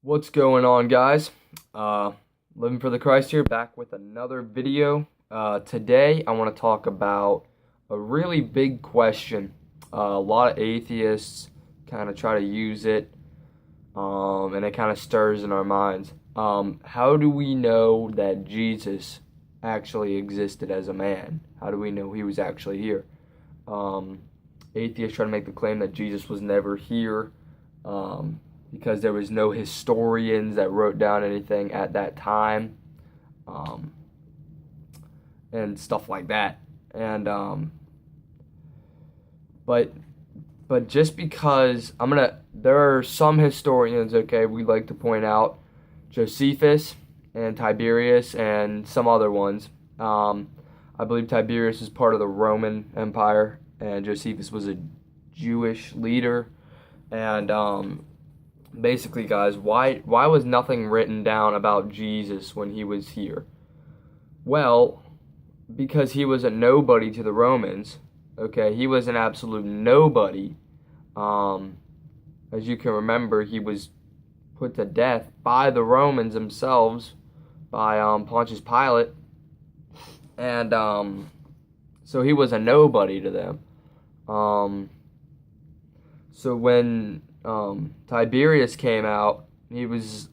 What's going on, guys? Living for the Christ here, back with another video. Today, I want to talk about a really big question. A lot of atheists kind of try to use it, and it kind of stirs in our minds. How do we know that Jesus actually existed as a man? How do we know he was actually here? Atheists try to make the claim that Jesus was never here. Because there was no historians that wrote down anything at that time, and stuff like that. And but just because there are some historians, okay, we like to point out Josephus and Tiberius and some other ones. I believe Tiberius was part of the Roman Empire, and Josephus was a Jewish leader, and basically, guys, why was nothing written down about Jesus when he was here? Well, because he was a nobody to the Romans. Okay, he was an absolute nobody. As you can remember, he was put to death by the Romans themselves, by Pontius Pilate, and so he was a nobody to them. So when Tiberius came out, he was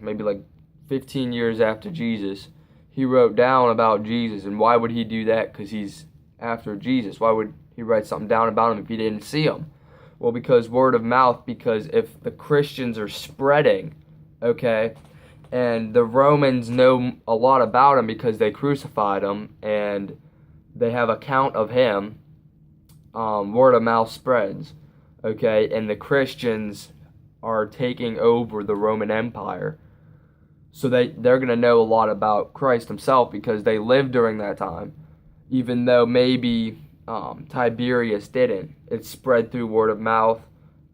maybe like 15 years after Jesus. He wrote down about Jesus, and why would he do that? Because he's after Jesus. Why would he write something down about him if he didn't see him? Well, because word of mouth, because if the Christians are spreading, okay, and the Romans know a lot about him because they crucified him, and they have account of him, word of mouth spreads. Okay, and the Christians are taking over the Roman Empire. So they're going to know a lot about Christ himself because they lived during that time. Even though maybe Tiberius didn't. It spread through word of mouth,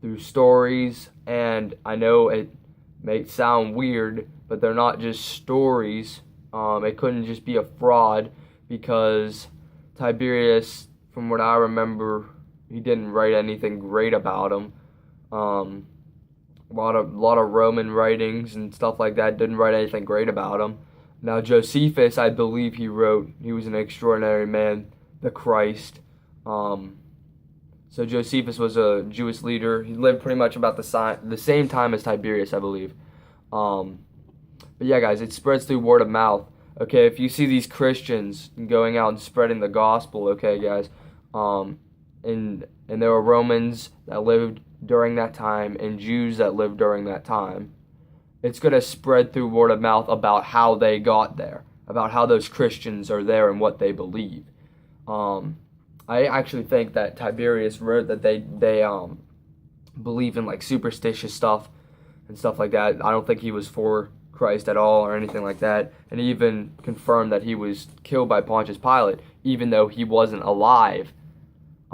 through stories, and I know it may sound weird, but they're not just stories. It couldn't just be a fraud because Tiberius, from what I remember, he didn't write anything great about him. A lot of Roman writings and stuff like that didn't write anything great about him. Now Josephus, I believe he was an extraordinary man, the Christ. So Josephus was a Jewish leader. He lived pretty much about the same time as Tiberius, I believe. But yeah, guys, it spreads through word of mouth. Okay, if you see these Christians going out and spreading the gospel, okay, guys, and there were Romans that lived during that time and Jews that lived during that time. It's going to spread through word of mouth about how they got there, about how those Christians are there and what they believe. I actually think that Tiberius wrote that they believe in like superstitious stuff and stuff like that. I don't think he was for Christ at all or anything like that. And he even confirmed that he was killed by Pontius Pilate, even though he wasn't alive.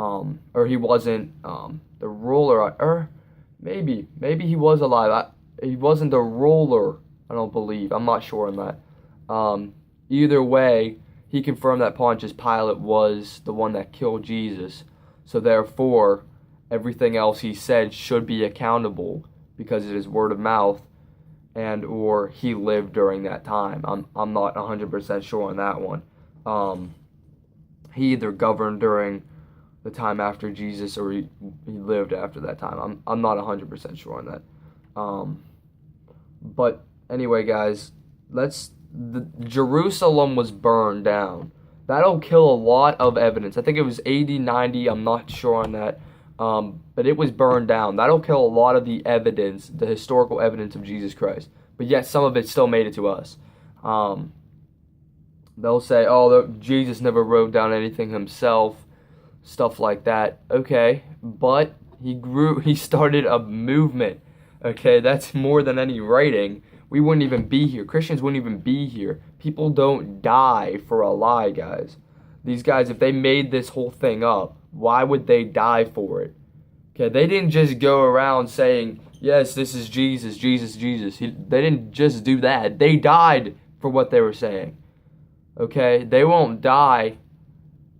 Or he wasn't the ruler, or maybe he was alive. He wasn't the ruler, I don't believe. I'm not sure on that. Either way, he confirmed that Pontius Pilate was the one that killed Jesus. So therefore, everything else he said should be accountable because it is word of mouth, and or he lived during that time. I'm not 100% sure on that one. He either governed during the time after Jesus, or he lived after that time. I'm not 100% sure on that. But anyway, guys, Jerusalem was burned down. That'll kill a lot of evidence. I think it was 80, 90, I'm not sure on that. But it was burned down. That'll kill a lot of the evidence, the historical evidence of Jesus Christ. But yet some of it still made it to us. They'll say, oh, Jesus never wrote down anything himself. Stuff like that. Okay, but he started a movement. Okay, that's more than any writing. We wouldn't even be here. Christians wouldn't even be here. People don't die for a lie, guys. These guys, if they made this whole thing up, why would they die for it? Okay, they didn't just go around saying, yes, this is Jesus, Jesus, Jesus. They didn't just do that. They died for what they were saying. Okay, they won't die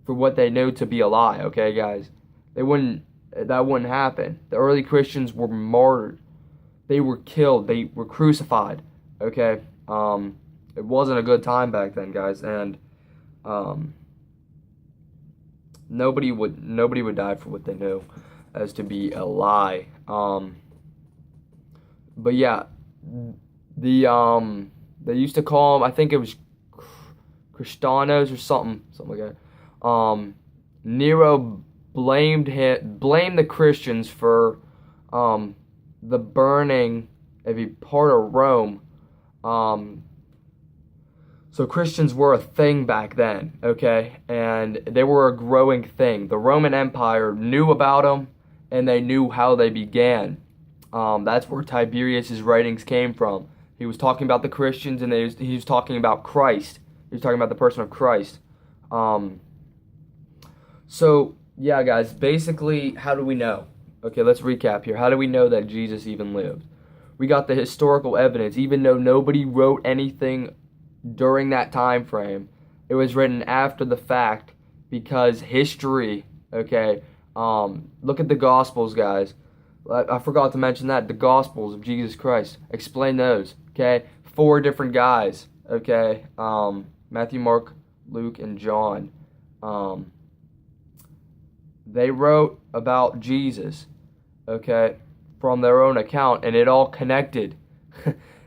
for what they know to be a lie, okay, guys? That wouldn't happen. The early Christians were martyred. they were killed. They were crucified. Okay. It wasn't a good time back then, guys, and um, nobody would die for what they knew as to be a lie. But yeah, they used to call them, I think it was Cristianos or something like that. Nero blamed the Christians for the burning of a part of Rome. So Christians were a thing back then, okay? And they were a growing thing. The Roman Empire knew about them, and they knew how they began. That's where Tiberius's writings came from. He was talking about the Christians, and he was talking about Christ. He was talking about the person of Christ. So, yeah, guys, basically, how do we know? Okay, let's recap here. How do we know that Jesus even lived? We got the historical evidence. Even though nobody wrote anything during that time frame, it was written after the fact because history, okay? Look at the Gospels, guys. I forgot to mention that. The Gospels of Jesus Christ. Explain those, okay? 4 different guys, okay? Matthew, Mark, Luke, and John. They wrote about Jesus, okay, from their own account, and it all connected.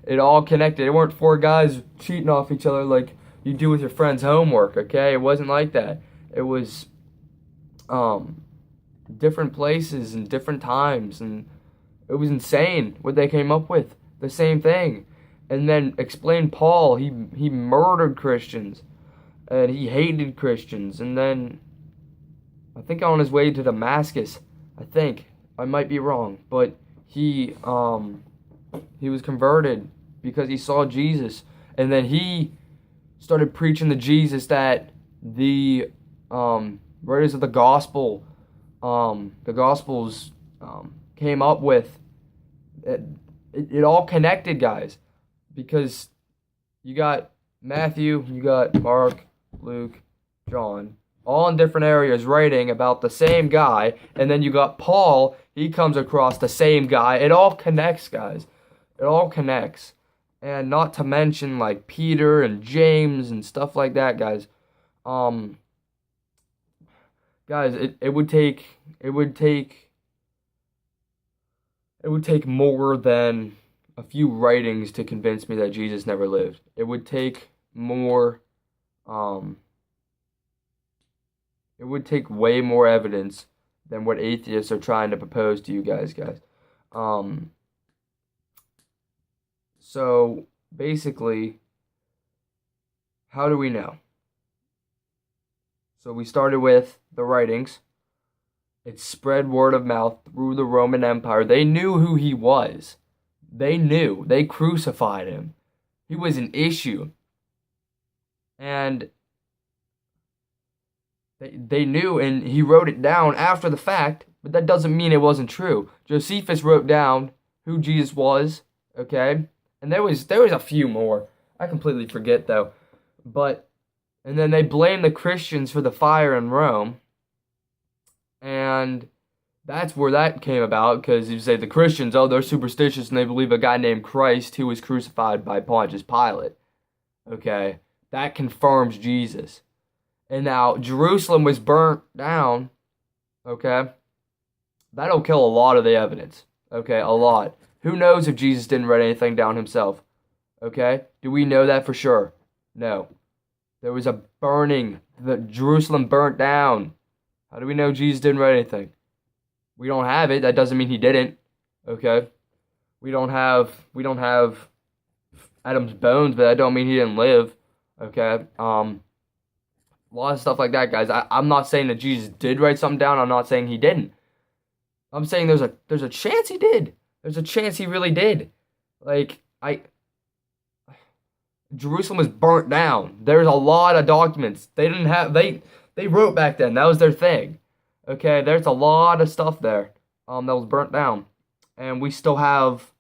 It all connected. It weren't 4 guys cheating off each other like you do with your friend's homework, okay? It wasn't like that. It was different places and different times, and it was insane what they came up with. The same thing. And then explain Paul. He murdered Christians, and he hated Christians, and then I think on his way to Damascus, I might be wrong, but he was converted because he saw Jesus, and then he started preaching the Jesus that the writers of the Gospels came up with. It all connected, guys, because you got Matthew, you got Mark, Luke, John, all in different areas writing about the same guy, and then you got Paul, he comes across the same guy. It all connects, guys. It all connects. And not to mention like Peter and James and stuff like that, guys. Guys, it would take more than a few writings to convince me that Jesus never lived. It would take more it would take way more evidence than what atheists are trying to propose to you guys. So basically, how do we know? So we started with the writings. It spread word of mouth through the Roman Empire. They knew who he was. They knew. They crucified him. He was an issue. And they knew, and he wrote it down after the fact, but that doesn't mean it wasn't true. Josephus wrote down who Jesus was, okay? And there was a few more. I completely forget, though. And then they blamed the Christians for the fire in Rome. And that's where that came about, because you say the Christians, oh, they're superstitious and they believe a guy named Christ who was crucified by Pontius Pilate. Okay? That confirms Jesus. And now Jerusalem was burnt down, okay? That'll kill a lot of the evidence, okay? A lot. Who knows if Jesus didn't write anything down himself, okay? Do we know that for sure? No. There was a burning. Jerusalem burnt down. How do we know Jesus didn't write anything? We don't have it. That doesn't mean he didn't, okay? We don't have Adam's bones, but that don't mean he didn't live, okay? A lot of stuff like that, guys. I'm not saying that Jesus did write something down. I'm not saying he didn't. I'm saying there's a chance he did. There's a chance he really did. Jerusalem was burnt down. There's a lot of documents. They wrote back then. That was their thing. Okay, there's a lot of stuff there that was burnt down. And we still have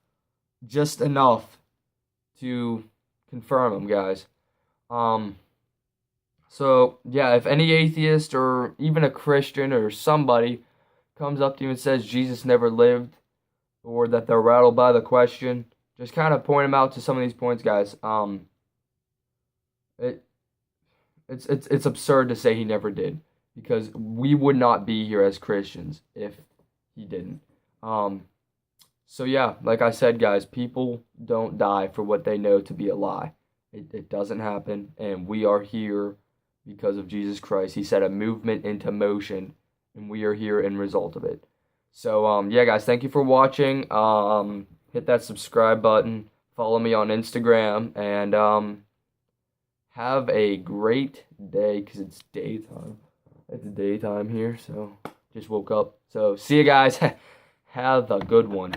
just enough to confirm them, guys. So, yeah, if any atheist or even a Christian or somebody comes up to you and says Jesus never lived, or that they're rattled by the question, just kind of point them out to some of these points, guys. It it's absurd to say he never did, because we would not be here as Christians if he didn't. Um, so yeah, like I said, guys, people don't die for what they know to be a lie. It doesn't happen, and we are here because of Jesus Christ. He set a movement into motion, and we are here in result of it. So yeah, guys, thank you for watching. Hit that subscribe button. Follow me on Instagram, and have a great day, because it's daytime. It's daytime here, so just woke up. So see you guys. Have a good one.